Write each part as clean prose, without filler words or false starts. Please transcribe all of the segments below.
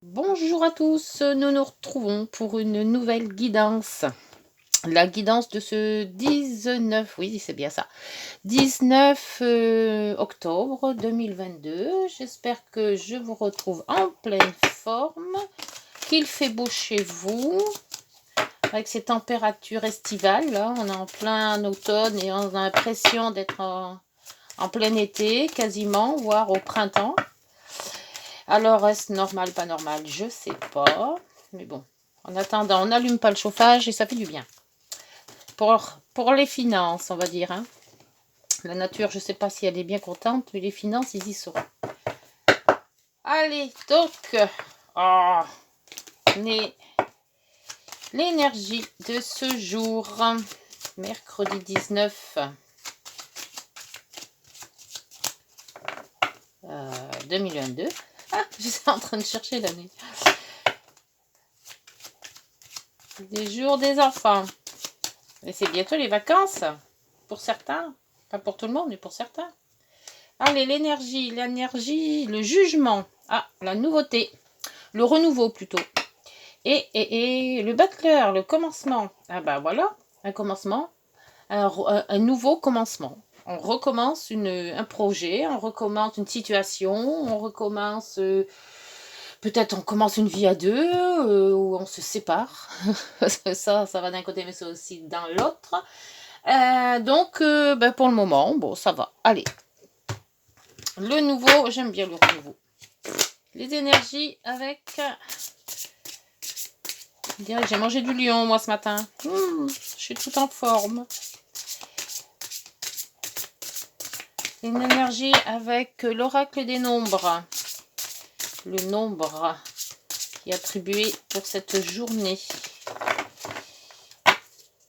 Bonjour à tous, nous nous retrouvons pour une nouvelle guidance. La guidance de ce 19, oui c'est bien ça, 19 octobre 2022. J'espère que je vous retrouve en pleine forme, qu'il fait beau chez vous, avec ces températures estivales. Là, on est en plein automne et on a l'impression d'être en plein été, quasiment, voire au printemps. Alors, est-ce normal, pas normal? Je sais pas. Mais bon, en attendant, on n'allume pas le chauffage et ça fait du bien. Pour les finances, on va dire. Hein. La nature, je sais pas si elle est bien contente, mais les finances, ils y seront. Allez, donc, oh, l'énergie de ce jour, mercredi 19 2022. Ah, je suis en train de chercher l'année. Les jours des enfants. Et c'est bientôt les vacances, pour certains. Pas pour tout le monde, mais pour certains. Allez, l'énergie, le jugement. Ah, la nouveauté. Le renouveau, plutôt. Et le butler, le commencement. Ah bah voilà, un commencement. Un nouveau commencement. On recommence un projet, on recommence une situation, on recommence... peut-être on commence une vie à deux, ou on se sépare. ça va d'un côté, mais c'est aussi dans l'autre. Donc, ben pour le moment, bon, ça va. Allez. Le nouveau, j'aime bien le renouveau. Les énergies avec... Je dirais que j'ai mangé du lion, moi, ce matin. Je suis tout en forme. Une énergie avec l'oracle des nombres. Le nombre qui est attribué pour cette journée.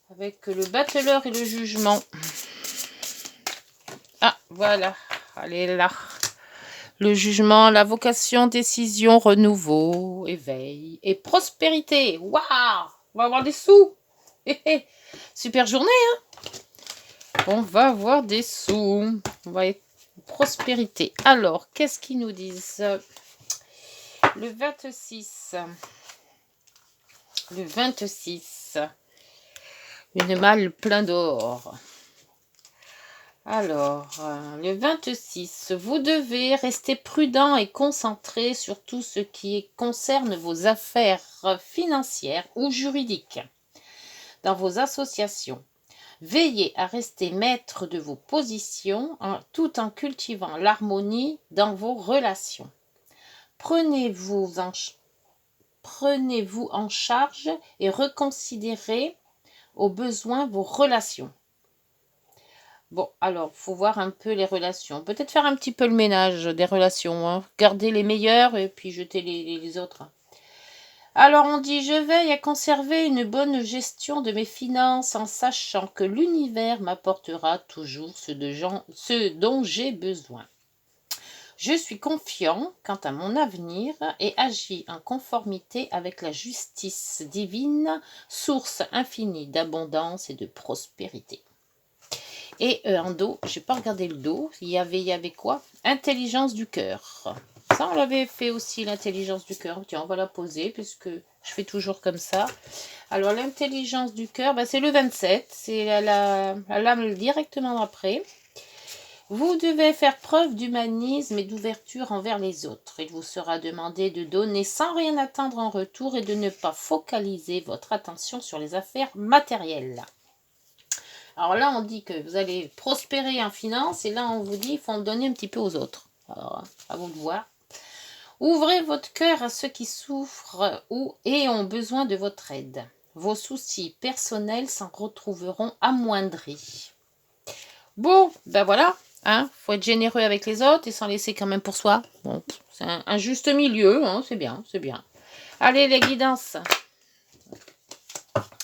Avec le battleur et le jugement. Ah, voilà. Allez, là. Le jugement, la vocation, décision, renouveau, éveil et prospérité. Waouh! On va avoir des sous. Super journée, hein? On va avoir des sous. On va être prospérité. Alors, qu'est-ce qu'ils nous disent? Le 26. Le 26. Une malle plein d'or. Alors, le 26, vous devez rester prudent et concentré sur tout ce qui concerne vos affaires financières ou juridiques dans vos associations. Veillez à rester maître de vos positions tout en cultivant l'harmonie dans vos relations. Prenez-vous en charge et reconsidérez au besoin vos relations. Bon, alors, faut voir un peu les relations. Peut-être faire un petit peu le ménage des relations. Hein. Garder les meilleures et puis jeter les autres. Alors, on dit, je veille à conserver une bonne gestion de mes finances en sachant que l'univers m'apportera toujours ce dont j'ai besoin. Je suis confiant quant à mon avenir et agis en conformité avec la justice divine, source infinie d'abondance et de prospérité. Et en dos, je n'ai pas regardé le dos, il y avait quoi? Intelligence du cœur. Ça, on l'avait fait aussi, l'intelligence du cœur. Tiens, on va la poser, puisque je fais toujours comme ça. Alors, l'intelligence du cœur, c'est le 27. C'est la lame directement après. Vous devez faire preuve d'humanisme et d'ouverture envers les autres. Il vous sera demandé de donner sans rien attendre en retour et de ne pas focaliser votre attention sur les affaires matérielles. Alors là, on dit que vous allez prospérer en finance et là, on vous dit qu'il faut en donner un petit peu aux autres. Alors, à vous de voir. Ouvrez votre cœur à ceux qui souffrent et ont besoin de votre aide. Vos soucis personnels s'en retrouveront amoindris. Bon, ben voilà. Hein, faut être généreux avec les autres et s'en laisser quand même pour soi. Bon, c'est un juste milieu, hein, c'est bien, c'est bien. Allez, les guidances.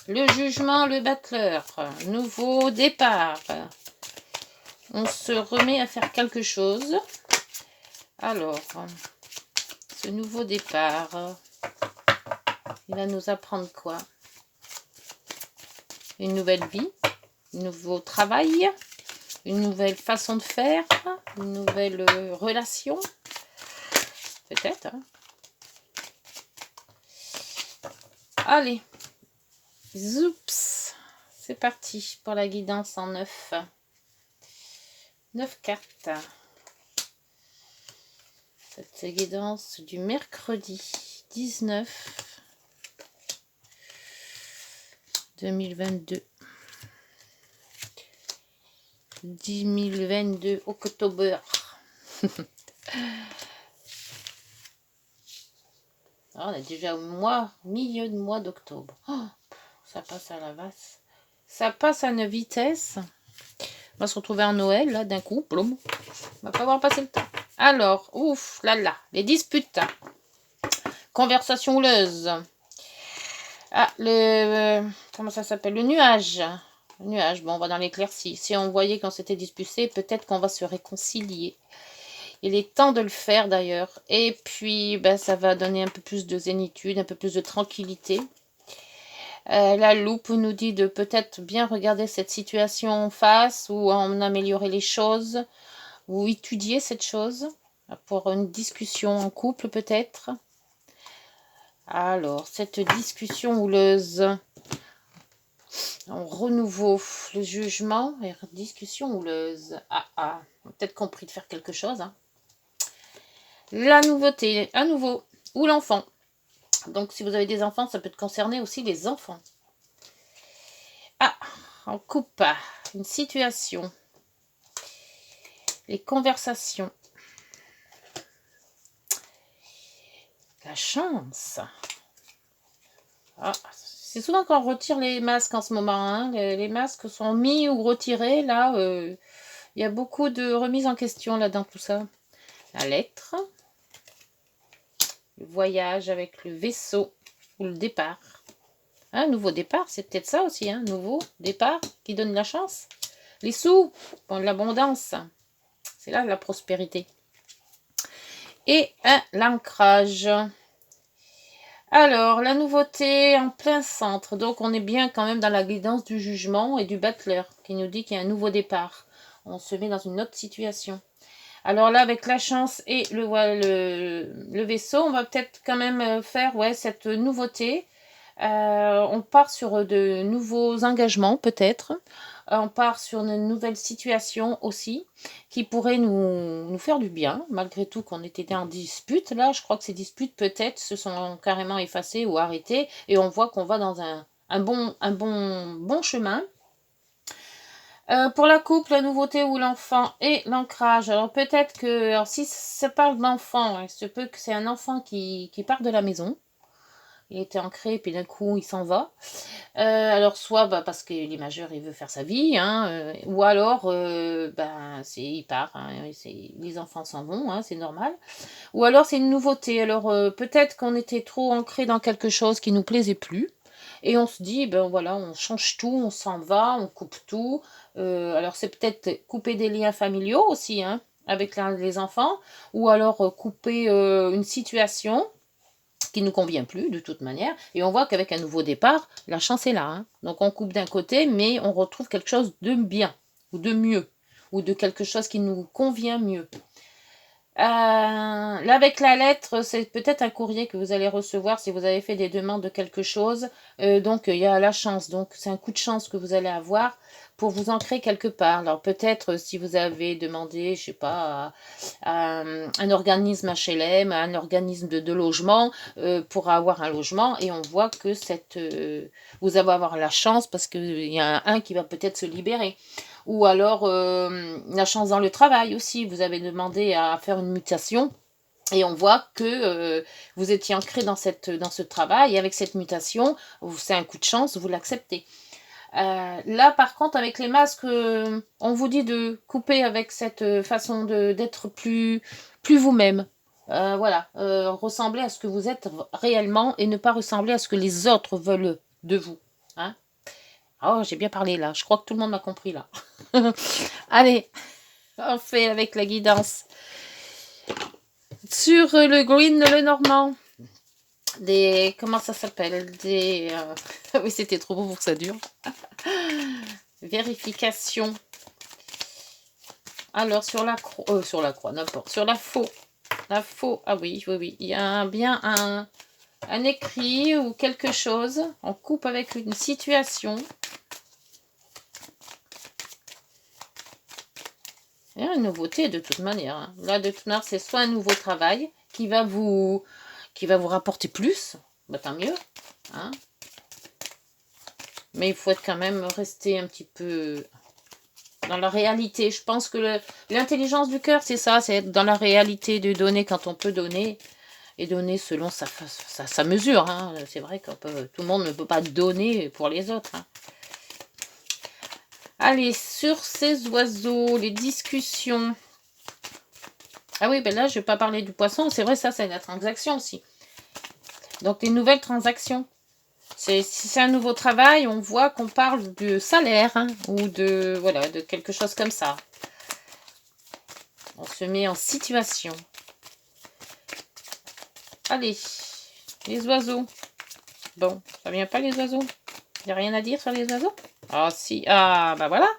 Le jugement, le battleur, nouveau départ. On se remet à faire quelque chose. Alors, ce nouveau départ, il va nous apprendre quoi? Une nouvelle vie, un nouveau travail, une nouvelle façon de faire, une nouvelle relation. Peut-être, hein? Allez, zoups, c'est parti pour la guidance en 9. 9 cartes. Cette guidance du mercredi 19 2022. 2022 octobre. On est déjà au milieu de mois d'octobre. Oh, ça passe à la vasse. Ça passe à une vitesse. On va se retrouver en Noël, là, d'un coup. Plom. On va pas avoir passé le temps. Alors, ouf, là, les disputes. Conversation houleuse. Ah, comment ça s'appelle? Le nuage. Le nuage, bon, on va dans l'éclaircie. Si on voyait qu'on s'était disputé, peut-être qu'on va se réconcilier. Il est temps de le faire d'ailleurs. Et puis, ben, ça va donner un peu plus de zénitude, un peu plus de tranquillité. La loupe nous dit de peut-être bien regarder cette situation en face ou en améliorer les choses ou étudier cette chose pour une discussion en couple peut-être. Alors, cette discussion houleuse, en renouveau, le jugement et discussion houleuse. Peut-être compris de faire quelque chose. Hein. La nouveauté, à nouveau, ou l'enfant. Donc, si vous avez des enfants, ça peut concerner aussi les enfants. On coupe une situation. Les conversations. La chance. C'est souvent qu'on retire les masques en ce moment. Hein. Les masques sont mis ou retirés. Là, il y a beaucoup de remises en question là dans tout ça. La lettre. Le voyage avec le vaisseau ou le départ. Un nouveau départ, c'est peut-être ça aussi. Un nouveau départ qui donne la chance. Les sous, bon, l'abondance. C'est là la prospérité. Et l'ancrage. Alors, la nouveauté en plein centre. Donc, on est bien quand même dans la guidance du jugement et du battleur qui nous dit qu'il y a un nouveau départ. On se met dans une autre situation. Alors là, avec la chance et le vaisseau, on va peut-être quand même faire cette nouveauté. On part sur de nouveaux engagements, peut-être. On part sur une nouvelle situation aussi, qui pourrait nous faire du bien, malgré tout qu'on était en dispute. Là, je crois que ces disputes, peut-être, se sont carrément effacées ou arrêtées, et on voit qu'on va dans un bon chemin. Pour la couple, la nouveauté ou l'enfant et l'ancrage. Alors peut-être que, alors si ça parle d'enfant, il se peut que c'est un enfant qui part de la maison. Il était ancré, puis d'un coup, il s'en va. Alors, soit parce qu'il est majeur, il veut faire sa vie, hein, ou alors, il part, hein, les enfants s'en vont, hein, c'est normal. Ou alors, c'est une nouveauté. Alors, peut-être qu'on était trop ancré dans quelque chose qui nous plaisait plus. Et on se dit, ben voilà, on change tout, on s'en va, on coupe tout. Alors, c'est peut-être couper des liens familiaux aussi, hein, avec les enfants, ou alors couper une situation qui ne nous convient plus de toute manière, et on voit qu'avec un nouveau départ, la chance est là. Hein. Donc on coupe d'un côté, mais on retrouve quelque chose de bien, ou de mieux, ou de quelque chose qui nous convient mieux. Là, avec la lettre, c'est peut-être un courrier que vous allez recevoir si vous avez fait des demandes de quelque chose. Donc, il y a la chance. Donc, c'est un coup de chance que vous allez avoir pour vous ancrer quelque part. Alors, peut-être si vous avez demandé, je sais pas, à un organisme HLM, à un organisme de logement, pour avoir un logement. Et on voit que vous allez avoir la chance parce qu'il y a un qui va peut-être se libérer. Ou alors, la chance dans le travail aussi. Vous avez demandé à faire une mutation. Et on voit que vous étiez ancré dans ce travail. Et avec cette mutation, c'est un coup de chance, vous l'acceptez. Là, par contre, avec les masques, on vous dit de couper avec cette façon d'être plus vous-même. Voilà, ressembler à ce que vous êtes réellement et ne pas ressembler à ce que les autres veulent de vous. Hein? Oh, j'ai bien parlé là. Je crois que tout le monde m'a compris là. Allez, on fait avec la guidance. Sur le green, le normand. Comment ça s'appelle? Oui, c'était trop beau pour que ça dure. Vérification. Alors, sur la croix, n'importe. Sur la faux. La faux, ah oui. Il y a bien un écrit ou quelque chose en couple avec une situation. Et une nouveauté de toute manière. Hein. Là, de toute manière, c'est soit un nouveau travail qui va vous rapporter plus, bah, tant mieux. Hein. Mais il faut être quand même rester un petit peu dans la réalité. Je pense que l'intelligence du cœur, c'est ça, c'est être dans la réalité de donner quand on peut donner. Et donner selon sa mesure. Hein. C'est vrai que tout le monde ne peut pas donner pour les autres. Hein. Allez, sur ces oiseaux, les discussions. Ah oui, ben là, je ne vais pas parler du poisson. C'est vrai, ça, c'est la transaction aussi. Donc, les nouvelles transactions. Si c'est un nouveau travail, on voit qu'on parle de salaire hein, ou de, voilà, de quelque chose comme ça. On se met en situation. Allez, les oiseaux. Bon, ça vient pas les oiseaux? Il n'y a rien à dire sur les oiseaux? Ah si, ah bah voilà.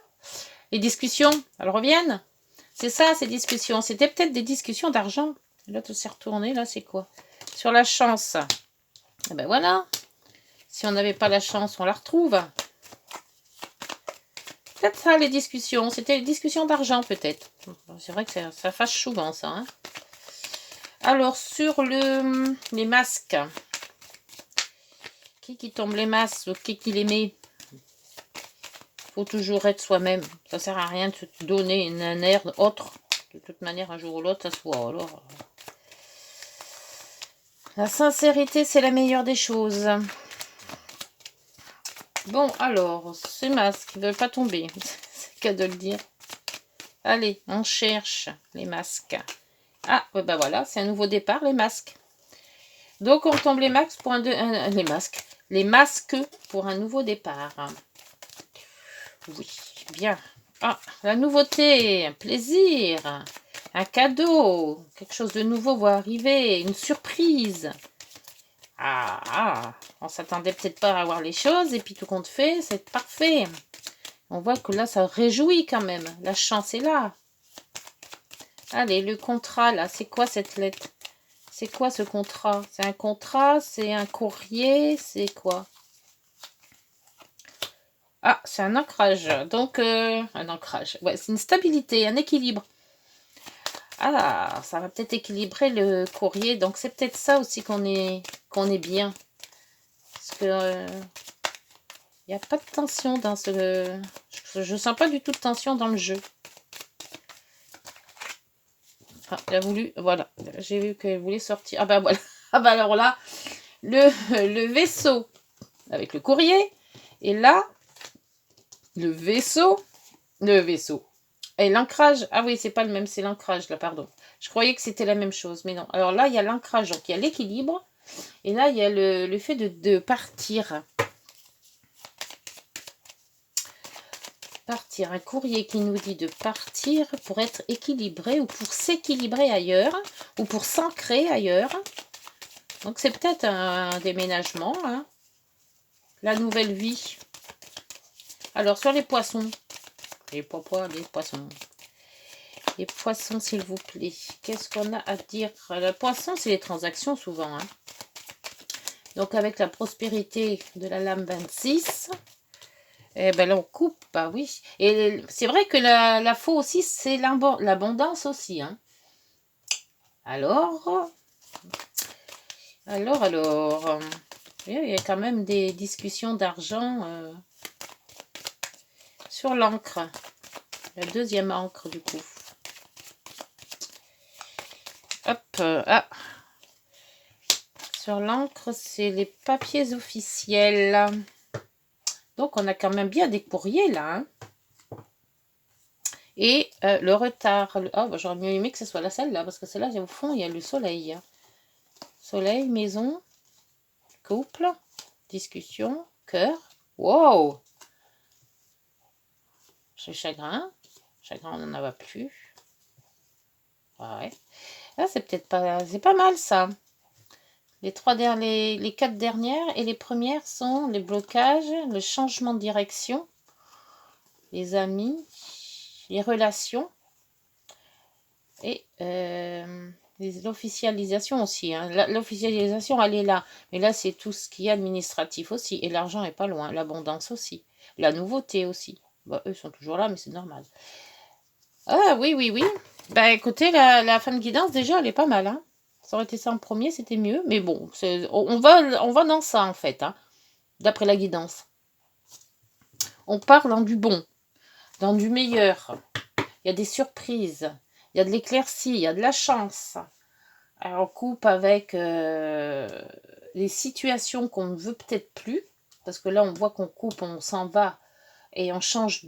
Les discussions, elles reviennent. C'est ça, ces discussions. C'était peut-être des discussions d'argent. Là, tout s'est retourné, là, c'est quoi? Sur la chance. Eh ben voilà. Si on n'avait pas la chance, on la retrouve. Peut-être ça, les discussions. C'était les discussions d'argent, peut-être. C'est vrai que ça fâche souvent, ça. Hein. Alors, sur les masques. Qui tombe les masques? Qui les met? Faut toujours être soi-même. Ça sert à rien de se donner un air autre. De toute manière, un jour ou l'autre, ça se voit. Alors, la sincérité, c'est la meilleure des choses. Bon, alors, ces masques, ils ne veulent pas tomber. C'est qu'à de le dire. Allez, on cherche les masques. Ah, ben voilà, c'est un nouveau départ, les masques. Donc, on tombe les masques pour les masques pour un nouveau départ. Oui, bien. Ah, la nouveauté, un plaisir, un cadeau, quelque chose de nouveau va arriver, une surprise. Ah, on s'attendait peut-être pas à avoir les choses, et puis tout compte fait, c'est parfait. On voit que là, ça réjouit quand même. La chance est là. Allez, le contrat, là, c'est quoi cette lettre? C'est quoi ce contrat? C'est un contrat? C'est un courrier? C'est quoi? Ah, c'est un ancrage. Donc, un ancrage. Ouais, c'est une stabilité, un équilibre. Ah, ça va peut-être équilibrer le courrier. Donc, c'est peut-être ça aussi qu'on est bien. Parce que il n'y a pas de tension dans ce... Je sens pas du tout de tension dans le jeu. Ah, elle a voulu... Voilà. J'ai vu qu'elle voulait sortir. Ah bah voilà. Ah bah alors là, le vaisseau avec le courrier. Et là, le vaisseau. Et l'ancrage. Ah oui, c'est pas le même, c'est l'ancrage là, pardon. Je croyais que c'était la même chose, mais non. Alors là, il y a l'ancrage, donc il y a l'équilibre. Et là, il y a le fait de partir. Partir. Un courrier qui nous dit de partir pour être équilibré ou pour s'équilibrer ailleurs ou pour s'ancrer ailleurs. Donc c'est peut-être un déménagement. Hein. La nouvelle vie. Alors sur les poissons. Les poissons. Les poissons, s'il vous plaît. Qu'est-ce qu'on a à dire? Le poisson, c'est les transactions souvent. Hein. Donc avec la prospérité de la lame 26, eh ben là on coupe, bah oui. Et c'est vrai que la faux aussi, c'est l'abondance aussi. Hein. Alors, il y a quand même des discussions d'argent sur l'encre. La deuxième encre du coup. Hop, ah. Sur l'encre, c'est les papiers officiels. Donc, on a quand même bien des courriers, là. Hein. Et le retard. Oh, bah, j'aurais mieux aimé que ce soit la celle-là, parce que celle-là, au fond, il y a le soleil. Soleil, maison, couple, discussion, cœur. Wow! Chez chagrin. Chagrin, on n'en a plus. Ouais. Là, c'est peut-être pas... C'est pas mal, ça. Les les 4 dernières et les premières sont les blocages, le changement de direction, les amis, les relations et L'officialisation aussi, hein. L'officialisation, elle est là. Mais là, c'est tout ce qui est administratif aussi. Et l'argent est pas loin. L'abondance aussi. La nouveauté aussi. Bah, eux sont toujours là, mais c'est normal. Ah oui, oui, oui. Bah écoutez, la fin de guidance, déjà, elle est pas mal, hein. Ça aurait été ça en premier, c'était mieux. Mais bon, on va dans ça, en fait, hein, d'après la guidance. On part dans du bon, dans du meilleur. Il y a des surprises. Il y a de l'éclaircie, il y a de la chance. Alors, on coupe avec les situations qu'on ne veut peut-être plus. Parce que là, on voit qu'on coupe, on s'en va et on change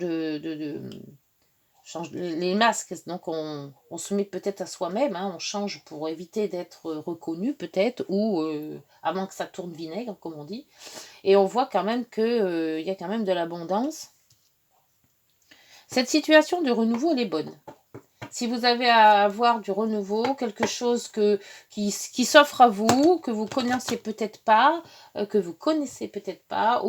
change les masques, donc on se met peut-être à soi-même, hein, on change pour éviter d'être reconnu peut-être, ou avant que ça tourne vinaigre, comme on dit. Et on voit quand même qu'il y a quand même de l'abondance. Cette situation de renouveau, elle est bonne. Si vous avez à avoir du renouveau, quelque chose qui s'offre à vous, que vous connaissez peut-être pas, ou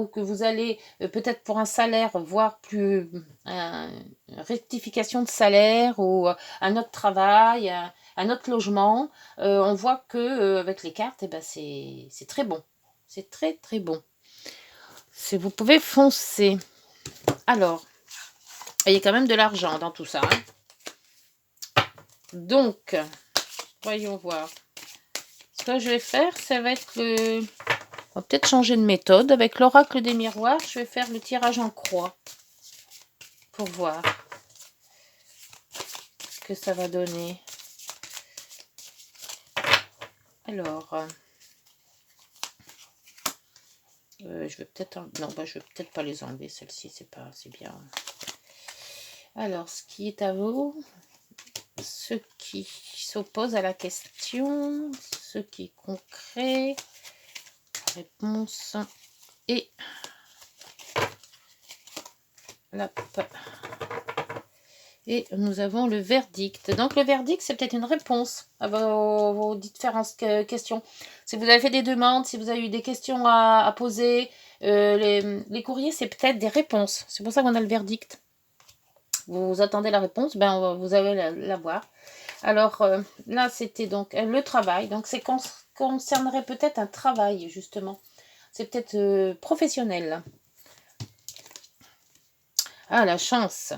que vous allez peut-être pour un salaire, voire plus une rectification de salaire, ou un autre travail, un autre logement, on voit que avec les cartes, eh ben c'est très bon. C'est très très bon. Vous pouvez foncer. Alors, il y a quand même de l'argent dans tout ça, hein. Donc, voyons voir. Ce que je vais faire, ça va être le... On va peut-être changer de méthode. Avec l'oracle des miroirs, je vais faire le tirage en croix. Pour voir ce que ça va donner. Alors... je vais peut-être... Non, bah, je vais peut-être pas les enlever. Celle-ci, c'est bien. Alors, ce qui est à vous... Ce qui s'oppose à la question, ce qui est concret, réponse et la et nous avons le verdict. Donc le verdict, c'est peut-être une réponse à vos différentes questions. Si vous avez fait des demandes, si vous avez eu des questions à poser, les courriers, c'est peut-être des réponses. C'est pour ça qu'on a le verdict. Vous attendez la réponse, ben vous allez la voir. Alors là, c'était donc le travail. Donc c'est concernerait peut-être un travail, justement. C'est peut-être professionnel. Ah, la chance.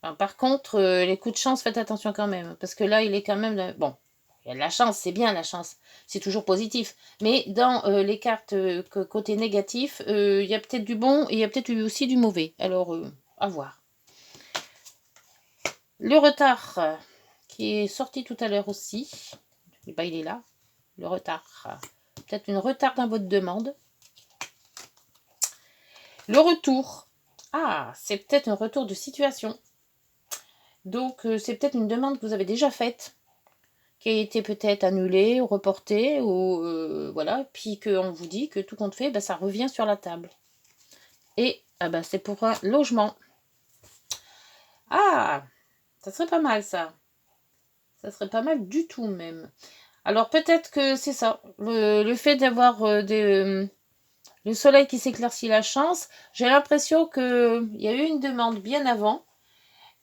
Alors, par contre, les coups de chance, faites attention quand même. Parce que là, il est quand même... Bon, il y a de la chance, c'est bien la chance. C'est toujours positif. Mais dans les cartes côté négatif, il y a peut-être du bon et il y a peut-être aussi du mauvais. Alors, à voir. Le retard... qui est sorti tout à l'heure aussi. Et ben, il est là, le retard. Peut-être une retard dans votre demande. Le retour. Ah, c'est peut-être un retour de situation. Donc, c'est peut-être une demande que vous avez déjà faite, qui a été peut-être annulée ou reportée, ou voilà, puis qu'on vous dit que tout compte fait, ben, ça revient sur la table. Et ah ben, c'est pour un logement. Ah, ça serait pas mal ça. Ça serait pas mal du tout même. Alors peut-être que c'est ça, le fait d'avoir le soleil qui s'éclaircit, la chance. J'ai l'impression qu'il y a eu une demande bien avant,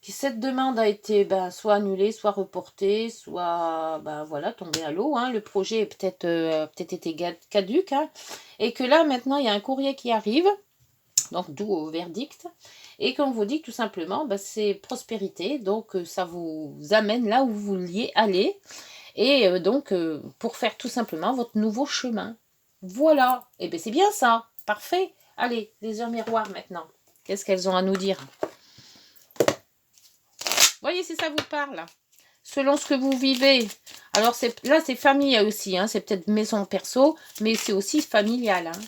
que cette demande a été soit annulée, soit reportée, soit voilà, tombée à l'eau, hein. Le projet est peut-être été caduque, hein. Et que là maintenant il y a un courrier qui arrive, donc d'où au verdict, et qu'on vous dit que tout simplement c'est prospérité, donc ça vous amène là où vous vouliez aller. Et donc, pour faire tout simplement votre nouveau chemin. Voilà. Et bien, c'est bien ça. Parfait. Allez, les heures miroirs maintenant. Qu'est-ce qu'elles ont à nous dire? Voyez si ça vous parle. Selon ce que vous vivez. Alors, là, c'est famille aussi. Hein. C'est peut-être maison perso, mais c'est aussi familial. Hein.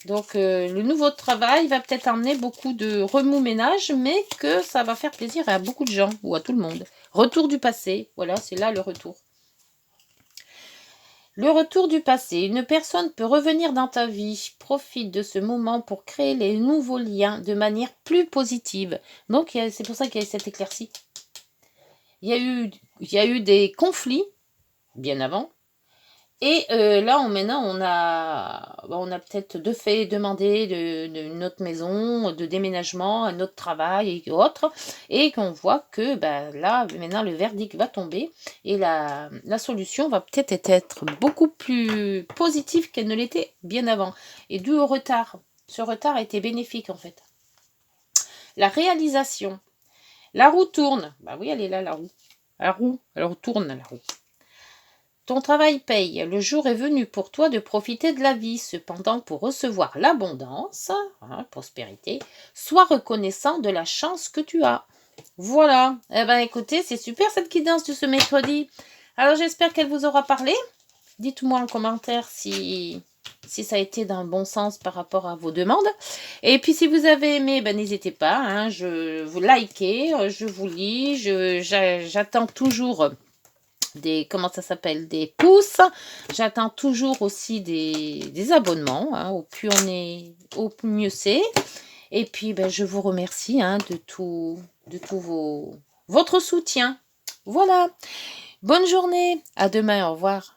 Donc, le nouveau travail va peut-être amener beaucoup de remous-ménage, mais que ça va faire plaisir à beaucoup de gens, ou à tout le monde. Retour du passé. Voilà, c'est là le retour. Le retour du passé. Une personne peut revenir dans ta vie. Profite de ce moment pour créer les nouveaux liens de manière plus positive. Donc, c'est pour ça qu'il y a cette éclaircie. Il y a eu des conflits, bien avant. Et là, maintenant, on a peut-être demandé une autre maison, de déménagement, un autre travail et autres, et qu'on voit que là, maintenant, le verdict va tomber et la solution va peut-être être beaucoup plus positive qu'elle ne l'était bien avant. Et dû au retard. Ce retard a été bénéfique, en fait. La réalisation. La roue tourne. Bah oui, elle est là, la roue. La roue, elle tourne, la roue. Ton travail paye. Le jour est venu pour toi de profiter de la vie. Cependant, pour recevoir l'abondance, prospérité, sois reconnaissant de la chance que tu as. Voilà. Eh ben, écoutez, c'est super cette guidance de ce mercredi. Alors, j'espère qu'elle vous aura parlé. Dites-moi en commentaire si ça a été dans le bon sens par rapport à vos demandes. Et puis, si vous avez aimé, n'hésitez pas. Je vous likez, je vous lis. J'attends toujours des pouces. J'attends toujours aussi des abonnements. Au plus on est, au mieux c'est. Et puis, je vous remercie de tout votre soutien. Voilà. Bonne journée. À demain. Au revoir.